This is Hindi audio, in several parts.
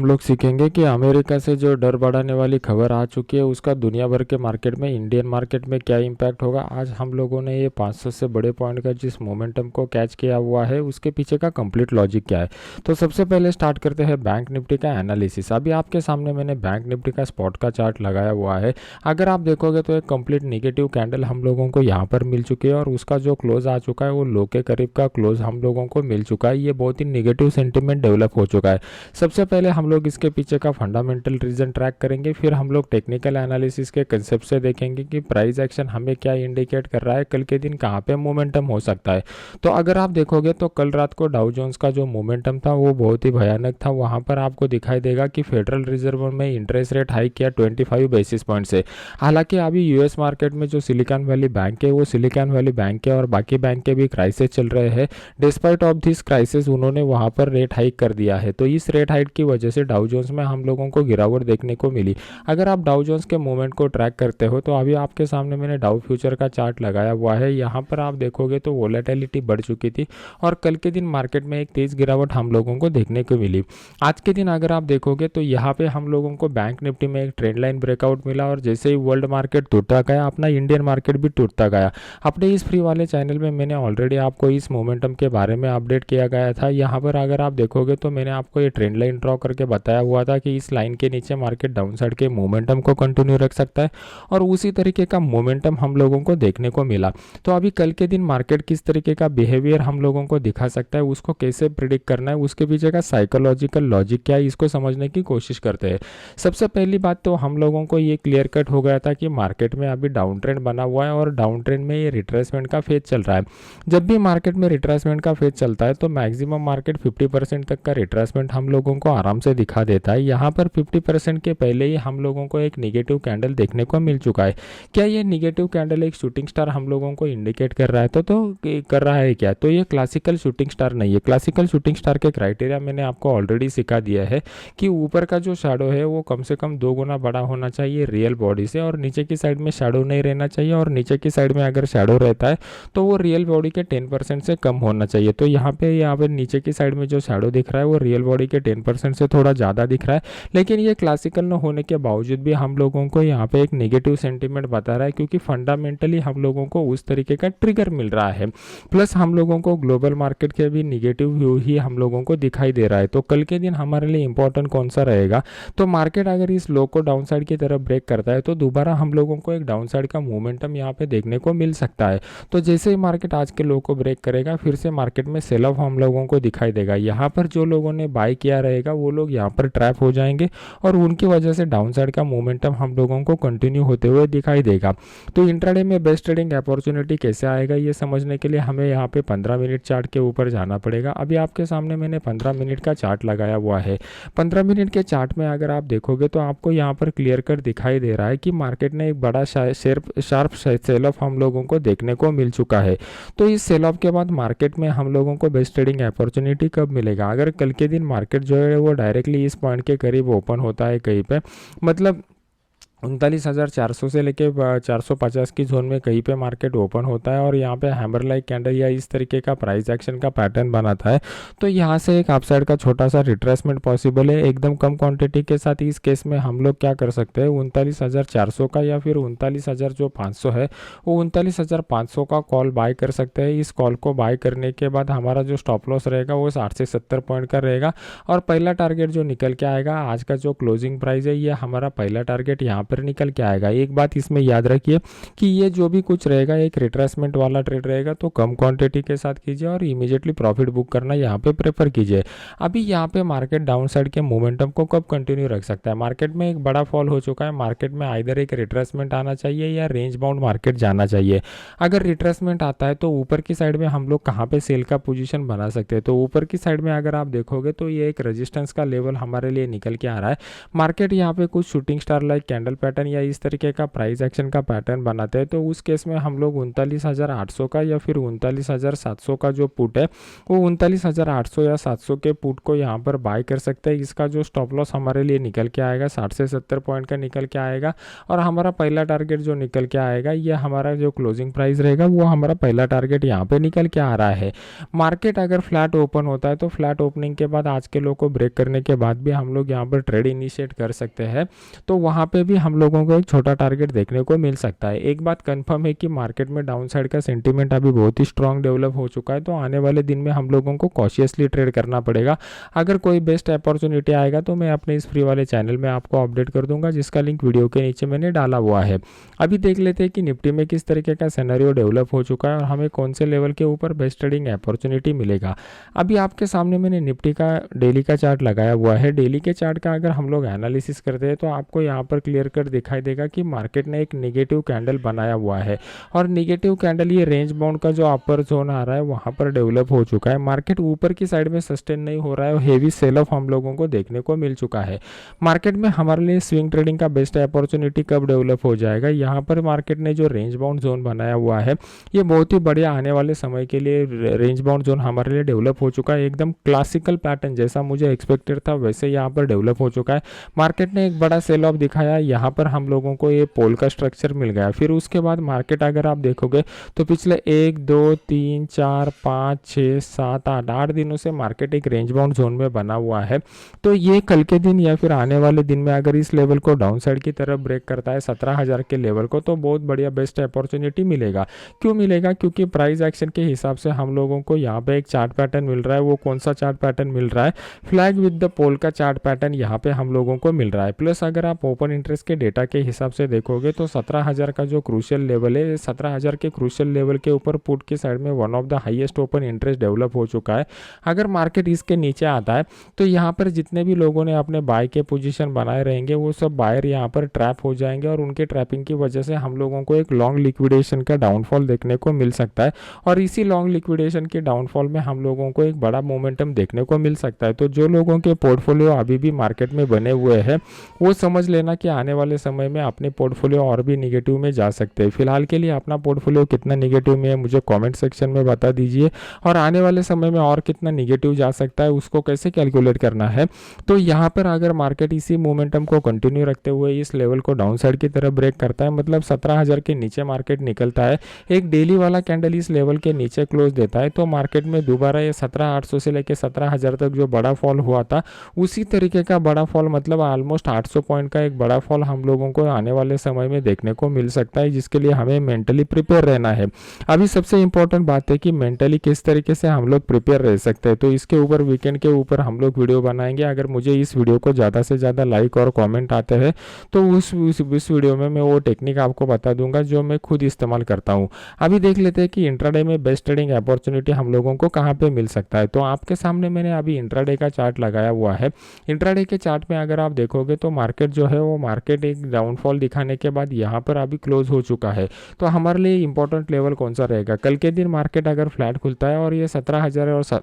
हम लोग सीखेंगे कि अमेरिका से जो डर बढ़ाने वाली खबर आ चुकी है उसका दुनिया भर के मार्केट में, इंडियन मार्केट में क्या इम्पैक्ट होगा। आज हम लोगों ने ये 500 से बड़े पॉइंट का जिस मोमेंटम को कैच किया हुआ है उसके पीछे का कंप्लीट लॉजिक क्या है। तो सबसे पहले स्टार्ट करते हैं बैंक निफ्टी का एनालिसिस। अभी आपके सामने मैंने बैंक निफ्टी का स्पॉट का चार्ट लगाया हुआ है। अगर आप देखोगे तो एक कंप्लीट निगेटिव कैंडल हम लोगों को यहाँ पर मिल चुकी है और उसका जो क्लोज आ चुका है वो लो के करीब का क्लोज हम लोगों को मिल चुका है। ये बहुत ही निगेटिव सेंटिमेंट डेवलप हो चुका है। सबसे पहले हम लोग इसके पीछे का फंडामेंटल रीजन ट्रैक करेंगे, फिर हम लोग टेक्निकल एनालिसिस के कंसेप्ट से देखेंगे कि प्राइस एक्शन हमें क्या इंडिकेट कर रहा है, कल के दिन कहाँ पे मोमेंटम हो सकता है। तो अगर आप देखोगे तो कल रात को डाउ जोन्स का जो मोमेंटम था वो बहुत ही भयानक था। वहाँ पर आपको दिखाई देगा कि फेडरल रिजर्व में इंटरेस्ट रेट हाइक किया 25 बेसिस पॉइंट से। हालांकि अभी यूएस मार्केट में जो सिलिकॉन वैली बैंक है वो सिलिकॉन वैली बैंक है और बाकी बैंक के भी क्राइसिस चल रहे हैं। डिस्पाइट ऑफ दिस क्राइसिस उन्होंने वहाँ पर रेट हाइक कर दिया है। तो इस रेट हाइक की वजह से डाउ जोन्स में हम लोगों को गिरावट देखने को मिली। अगर आप डाउ जोन्स के मूवमेंट को ट्रैक करते हो तो अभी आपके सामने मैंने डाउ फ्यूचर का चार्ट लगाया हुआ है। यहाँ पर आप देखोगे तो वोलेटिलिटी बढ़ चुकी थी और कल के दिन मार्केट में एक तेज गिरावट हम लोगों को देखने को मिली। आज के दिन अगर आप देखोगे तो यहाँ पे हम लोगों को बैंक निफ्टी में एक ट्रेंड लाइन ब्रेकआउट मिला और जैसे ही वर्ल्ड मार्केट टूटता गया अपना इंडियन मार्केट भी टूटता गया। अपने इस फ्री वाले चैनल में मैंने ऑलरेडी आपको इस मोमेंटम के बारे में अपडेट किया गया था। यहाँ पर अगर आप देखोगे तो मैंने आपको ये ट्रेंड लाइन ड्रॉ करके बताया हुआ था कि इस लाइन के नीचे मार्केट डाउन साइड के मोमेंटम को कंटिन्यू रख सकता है और उसी तरीके का मोमेंटम हम लोगों को देखने को मिला। तो अभी कल के दिन मार्केट किस तरीके का बिहेवियर हम लोगों को दिखा सकता है, उसको कैसे प्रिडिक्ट करना है, उसके पीछे का साइकोलॉजिकल लॉजिक क्या है, इसको समझने की कोशिश करते हैं। सबसे पहली बात तो हम लोगों को ये क्लियर कट हो गया था कि मार्केट में अभी डाउन ट्रेंड बना हुआ है और डाउन ट्रेंड में ये रिट्रेसमेंट का फेज चल रहा है। जब भी मार्केट में रिट्रेसमेंट का फेज चलता है तो मैक्सिमम मार्केट 50% तक का रिट्रेसमेंट हम लोगों को आराम से दिखा देता है। यहाँ पर 50% के पहले ही हम लोगों को एक निगेटिव कैंडल देखने को मिल चुका है। क्या ये निगेटिव कैंडल एक शूटिंग स्टार हम लोगों को इंडिकेट कर रहा है? कर रहा है क्या? तो ये क्लासिकल शूटिंग स्टार नहीं है। क्लासिकल शूटिंग स्टार के क्राइटेरिया मैंने आपको ऑलरेडी सिखा दिया है कि ऊपर का जो शैडो है वो कम से कम 2 गुना बड़ा होना चाहिए रियल बॉडी से और नीचे की साइड में शैडो नहीं रहना चाहिए और नीचे की साइड में अगर शैडो रहता है तो वो रियल बॉडी के 10% से कम होना चाहिए। तो यहाँ पे नीचे की साइड में जो शैडो दिख रहा है वो रियल बॉडी के 10% से थोड़ा ज़्यादा दिख रहा है। लेकिन ये क्लासिकल न होने के बावजूद भी हम लोगों को यहाँ पे एक नेगेटिव सेंटीमेंट बता रहा है क्योंकि फंडामेंटली हम लोगों को उस तरीके का ट्रिगर मिल रहा है। प्लस हम लोगों को ग्लोबल मार्केट के भी निगेटिव व्यू ही हम लोगों को दिखाई दे रहा है। तो कल के दिन हमारे लिए इंपॉर्टेंट कौन सा रहेगा? तो मार्केट अगर इस लो को डाउन साइड की तरफ ब्रेक करता है तो दोबारा हम लोगों को एक डाउन साइड का मोमेंटम यहाँ पे देखने को मिल सकता है। तो जैसे ही मार्केट आज के लो को ब्रेक करेगा फिर से मार्केट में सेल ऑफ हम लोगों को दिखाई देगा। यहाँ पर जो लोगों ने बाय किया रहेगा वो लोग यहाँ पर ट्रैप हो जाएंगे और उनकी वजह से डाउन साइड का मोमेंटम हम लोगों को कंटिन्यू होते हुए दिखाई देगा। तो इंट्राडे में बेस्ट ट्रेडिंग अपॉर्चुनिटी कैसे आएगा ये समझने के लिए हमें यहाँ पे 15 मिनट चार्ट के ऊपर जाना पड़ेगा। अभी आपके सामने मैंने 15 मिनट का चार्ट लगाया हुआ है। 15 मिनट के चार्ट में अगर आप देखोगे तो आपको यहाँ पर क्लियर कट दिखाई दे रहा है कि मार्केट ने एक बड़ा शार्प सेल ऑफ हम लोगों को देखने को मिल चुका है। तो इस सेल ऑफ के बाद मार्केट में हम लोगों को बेस्ट ट्रेडिंग अपॉर्चुनिटी कब मिलेगा? अगर कल के दिन मार्केट जो है वो डायरेक्टली इस पॉइंट के करीब ओपन होता है कहीं पे, मतलब 39,400 से लेके 450 की जोन में कहीं पे मार्केट ओपन होता है और यहाँ पे हैमर लाइक कैंडल या इस तरीके का प्राइस एक्शन का पैटर्न बनाता है तो यहाँ से एक अपसाइड का छोटा सा रिट्रेसमेंट पॉसिबल है एकदम कम क्वांटिटी के साथ। इस केस में हम लोग क्या कर सकते हैं, 39,400 का या फिर 39,500 है वो 39,500 का कॉल बाय कर सकते हैं। इस कॉल को बाय करने के बाद हमारा जो स्टॉप लॉस रहेगा वो 60 से 70 पॉइंट का रहेगा और पहला टारगेट जो निकल के आएगा आज का जो क्लोजिंग प्राइस है ये हमारा पहला टारगेट यहाँ पर निकल के आएगा। एक बात इसमें याद रखिए कि ये जो भी कुछ रहेगा एक रिट्रेसमेंट वाला ट्रेड रहेगा तो कम क्वांटिटी के साथ कीजिए और इमीडिएटली प्रॉफिट बुक करना यहाँ पे प्रेफर कीजिए। अभी यहाँ पे मार्केट डाउन साइड के मोमेंटम को कब कंटिन्यू रख सकता है? मार्केट में एक बड़ा फॉल हो चुका है, मार्केट में आइदर एक रिट्रेसमेंट आना चाहिए या रेंज बाउंड मार्केट जाना चाहिए। अगर रिट्रेसमेंट आता है तो ऊपर की साइड में हम लोग कहाँ पे सेल का पोजीशन बना सकते हैं? तो ऊपर की साइड में अगर आप देखोगे तो ये एक रेजिस्टेंस का लेवल हमारे लिए निकल के आ रहा है। मार्केट यहाँ पे कुछ shooting star like candle pattern या इस तरीके का प्राइस एक्शन का पैटर्न बनाते हैं तो उस केस में हम लोग 39,800 का या फिर 39,700 का जो पुट है वो 39,800 या 700 के पुट को यहाँ पर बाय कर सकते हैं। इसका जो स्टॉप लॉस हमारे लिए निकल के आएगा 60 से 70 पॉइंट का निकल के आएगा और हमारा पहला टारगेट जो निकल के आएगा ये हमारा जो क्लोजिंग प्राइस रहेगा वो हमारा पहला टारगेट यहाँ पे निकल के आ रहा है। मार्केट अगर फ्लैट ओपन होता है तो फ्लैट ओपनिंग के बाद आज के लो को ब्रेक करने के बाद भी हम लोग यहाँ पर ट्रेड इनिशिएट कर सकते हैं, तो वहाँ पे भी हम लोगों को एक छोटा टारगेट देखने को मिल सकता है। एक बात कंफर्म है कि मार्केट में डाउन साइड का सेंटीमेंट अभी बहुत ही स्ट्रांग डेवलप हो चुका है, तो आने वाले दिन में हम लोगों को कॉशियसली ट्रेड करना पड़ेगा। अगर कोई बेस्ट अपॉर्चुनिटी आएगा तो मैं अपने इस फ्री वाले चैनल में आपको अपडेट कर दूंगा, जिसका लिंक वीडियो के नीचे मैंने डाला हुआ है। अभी देख लेते हैं कि निफ्टी में किस तरीके का सिनेरियो डेवलप हो चुका है और हमें कौन से लेवल के ऊपर बेस्ट ट्रेडिंग अपॉर्चुनिटी मिलेगा। अभी आपके सामने मैंने निफ्टी का डेली का चार्ट लगाया हुआ है। डेली के चार्ट का अगर हम लोग एनालिसिस करते हैं तो आपको यहाँ पर क्लियर कट दिखाई देगा कि मार्केट ने एक नेगेटिव कैंडल बनाया हुआ है और नेगेटिव कैंडल ये रेंज बाउंड का जो अपर जोन आ रहा है वहाँ पर डेवलप हो चुका है। मार्केट ऊपर की साइड में सस्टेन नहीं हो रहा है और हेवी सेल ऑफ हम लोगों को देखने को मिल चुका है। मार्केट में हमारे लिए स्विंग ट्रेडिंग का बेस्ट अपॉर्चुनिटी कब डेवलप हो जाएगा, यहाँ पर मार्केट ने जो रेंज बाउंड जोन बनाया हुआ है ये बहुत ही बढ़िया आने वाले समय के लिए रेंज बाउंड जोन हमारे लिए डेवलप हो चुका है। एकदम क्लासिकल पैटर्न जैसा मुझे एक्सपेक्टेड था वैसे यहाँ पर डेवलप हो चुका है। मार्केट ने एक बड़ा सेल ऑफ दिखाया, यहाँ पर हम लोगों को ये पोल का स्ट्रक्चर मिल गया। फिर उसके बाद मार्केट अगर आप देखोगे तो पिछले 1 2 3 4 5 6 7 8 दिनों से मार्केट एक रेंज बाउंड जोन में बना हुआ है। तो ये कल के दिन या फिर आने वाले दिन में अगर इस लेवल को डाउन साइड की तरफ ब्रेक करता है 17,000 के लेवल को, तो बहुत बढ़िया बेस्ट अपॉर्चुनिटी मिलेगा। क्यों मिलेगा? क्योंकि प्राइस एक्शन के हिसाब से हम लोगों को यहाँ पे एक चार्ट पैटर्न मिल रहा है। वो कौन सा चार्ट पैटर्न मिल रहा है? फ्लैग विद द पोल का चार्ट पैटर्न यहाँ पे हम लोगों को मिल रहा है। प्लस अगर आप ओपन इंटरेस्ट के डेटा के हिसाब से देखोगे तो 17,000 का जो क्रूशियल लेवल है, 17,000 के क्रूशियल लेवल के ऊपर पुट की साइड में one of the highest open interest develop हो चुका है। अगर मार्केट इसके नीचे आता है तो यहाँ पर जितने भी लोगों ने अपने बाय के पोजीशन बनाए रहेंगे वो सब बायर यहाँ पर ट्रैप हो जाएंगे और उनके ट्रैपिंग की वजह से हम लोगों को एक लॉन्ग लिक्विडेशन का डाउनफॉल देखने को मिल सकता है और इसी लॉन्ग लिक्विडेशन के डाउनफॉल में हम लोगों को एक बड़ा मोमेंटम देखने को मिल सकता है। तो जो लोगों के पोर्टफोलियो अभी भी मार्केट में बने हुए हैं वो समझ लेना कि आने वाले समय में अपने पोर्टफोलियो और भी निगेटिव में जा सकते हैं। फिलहाल के लिए अपना पोर्टफोलियो कितना निगेटिव में है मुझे कमेंट सेक्शन में बता दीजिए और आने वाले समय में और कितना निगेटिव जा सकता है उसको कैसे कैलकुलेट करना है। तो यहाँ पर अगर मार्केट इसी मोमेंटम को कंटिन्यू रखते हुए इस लेवल को डाउन साइड की तरफ ब्रेक करता है, मतलब 17,000 के नीचे मार्केट निकलता है, एक डेली वाला कैंडल इस लेवल के नीचे क्लोज देता है, तो मार्केट में दोबारा ये 17,800 से लेकर 17,000 तक जो बड़ा फॉल हुआ था उसी तरीके का बड़ा फॉल, मतलब ऑलमोस्ट 800 पॉइंट का एक बड़ा फॉल हम लोगों को आने वाले समय में देखने को मिल सकता है, जिसके लिए हमें मेंटली प्रिपेयर रहना है। अभी सबसे इंपॉर्टेंट बात है कि मेंटली किस तरीके से हम लोग प्रिपेयर रह सकते हैं, तो इसके ऊपर वीकेंड के ऊपर हम लोग वीडियो बनाएंगे। अगर मुझे इस वीडियो को ज़्यादा से ज़्यादा लाइक और कमेंट आते हैं तो उस वीडियो में मैं वो टेक्निक आपको बता दूंगा जो मैं खुद इस्तेमाल करता हूँ। अभी देख लेते हैं कि इंट्राडे में बेस्ट ट्रेडिंग अपॉर्चुनिटी हम लोगों को कहाँ पे मिल सकता है। तो आपके सामने मैंने अभी इंट्राडे का चार्ट लगाया हुआ है। इंट्राडे के चार्ट में अगर आप देखोगे तो मार्केट जो है वो मार्केट एक डाउनफॉल दिखाने के बाद यहाँ पर अभी क्लोज हो चुका है। तो हमारे लिए इंपॉर्टेंट लेवल कौन सा रहेगा? कल के दिन मार्केट अगर फ्लैट खुलता है और ये 17,000 और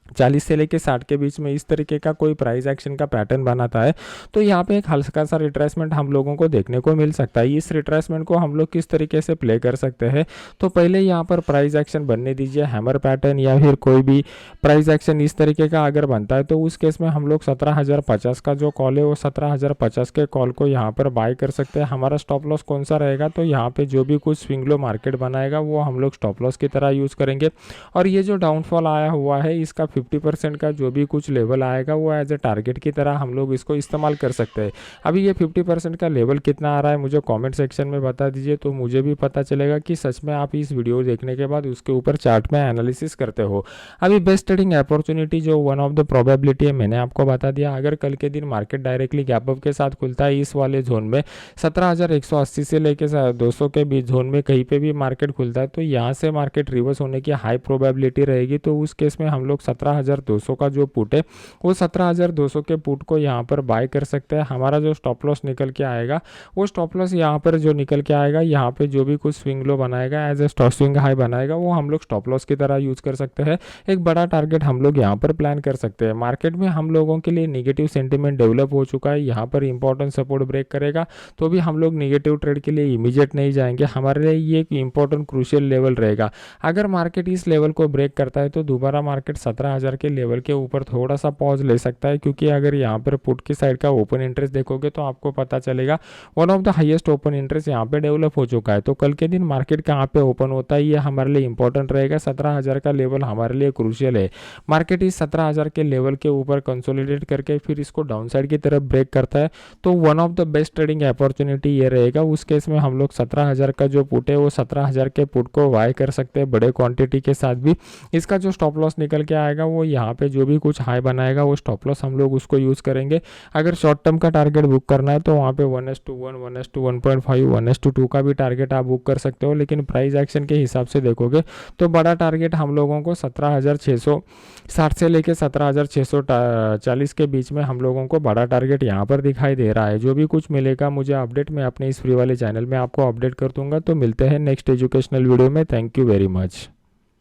40 से लेके 60 के बीच में इस तरीके का कोई प्राइस एक्शन का पैटर्न बनाता है तो यहाँ पे एक हल्का सा रिट्रेसमेंट हम लोगों को देखने को मिल सकता है। इस रिट्रेसमेंट को हम लोग किस तरीके से प्ले कर सकते हैं? तो पहले यहाँ पर प्राइस एक्शन बनने दीजिए, हैमर पैटर्न या फिर कोई भी प्राइस एक्शन इस तरीके का अगर बनता है तो उस केस में हम लोग 17,050 का जो कॉल है वो 17,050 के कॉल को यहाँ पर बाय कर सकते हैं। हमारा स्टॉप लॉस कौन सा रहेगा? तो यहाँ पे जो भी कुछ स्विंग लो मार्केट बनाएगा वो हम लोग स्टॉप लॉस की तरह यूज़ करेंगे और ये जो डाउनफॉल आया हुआ है इसका 50% का जो भी कुछ लेवल आएगा वो एज ए टारगेट की तरह हम लोग इसको इस्तेमाल कर सकते हैं। अभी ये 50% का लेवल कितना आ रहा है मुझे कमेंट सेक्शन में बता दीजिए, तो मुझे भी पता चलेगा कि सच में आप इस वीडियो देखने के बाद उसके ऊपर चार्ट में एनालिसिस करते हो। अभी बेस्ट ट्रेडिंग अपॉर्चुनिटी जो वन ऑफ द प्रोबेबिलिटी है मैंने आपको बता दिया। अगर कल के दिन मार्केट डायरेक्टली गैप अप के साथ खुलता है इस वाले जोन में 17,180 से लेकर 200 के बीच जोन में कहीं पे भी मार्केट खुलता है तो यहाँ से मार्केट रिवर्स होने की हाई प्रोबेबिलिटी रहेगी। तो उस केस में हम लोग 17,200 का जो पुट है वो 17,200 के पुट को यहाँ पर बाय कर सकते हैं। हमारा जो स्टॉप लॉस निकल के आएगा वो स्टॉप लॉस यहाँ पर जो निकल के आएगा, यहाँ पे जो भी कुछ स्विंग लो बनाएगा as a stop swing high बनाएगा वो हम लोग स्टॉप लॉस की तरह यूज़ कर सकते हैं। एक बड़ा टारगेट हम लोग यहाँ पर प्लान कर सकते हैं। मार्केट में हम लोगों के लिए निगेटिव सेंटीमेंट डेवलप हो चुका है, यहाँ पर इंपॉर्टेंट सपोर्ट ब्रेक करेगा तो भी हम लोग निगेटिव ट्रेड के लिए इमीडिएट नहीं जाएंगे। हमारे लिए ये एक इंपॉर्टेंट क्रूशियल लेवल रहेगा। अगर मार्केट इस लेवल को ब्रेक करता है तो दोबारा मार्केट 17,000 के लेवल के ऊपर थोड़ा सा पॉज ले सकता है, क्योंकि अगर यहाँ पर पुट की साइड का ओपन इंटरेस्ट देखोगे तो आपको पता चलेगा one of the highest open interest यहाँ पे डेवलप हो चुका है। तो कल के दिन मार्केट कहाँ पे ओपन होता है ये हमारे लिए इंपॉर्टेंट रहेगा। 17,000 का लेवल हमारे लिए क्रूशियल है। मार्केट इस 17,000 के लेवल के ऊपर कंसोलिडेट करके फिर इसको डाउन साइड की तरफ ब्रेक करता है तो one of the best trading opportunity ये रहेगा। उस केस में हम लोग 17,000 का जो पुट है वो 17,000 के पुट को बाय कर सकते हैं बड़े क्वांटिटी के साथ भी। इसका जो स्टॉप लॉस निकल के आएगा वो यहाँ पे जो भी कुछ हाई बनाएगा वो स्टॉप लॉस हम लोग उसको यूज़ करेंगे। अगर शॉर्ट टर्म का टारगेट बुक करना है तो वहाँ पे 1:1, 1:1.5, 1:2 का भी टारगेट आप बुक कर सकते हो, लेकिन प्राइस एक्शन के हिसाब से देखोगे तो बड़ा टारगेट हम लोगों को 17,660 से लेके 17,640 के बीच में हम लोगों को बड़ा टारगेट यहाँ पर दिखाई दे रहा है। जो भी कुछ मिलेगा मुझे अपडेट मैं अपने इस फ्री वाले चैनल में आपको अपडेट कर दूंगा। तो मिलते हैं नेक्स्ट एजुकेशनल वीडियो में। Thank you very much.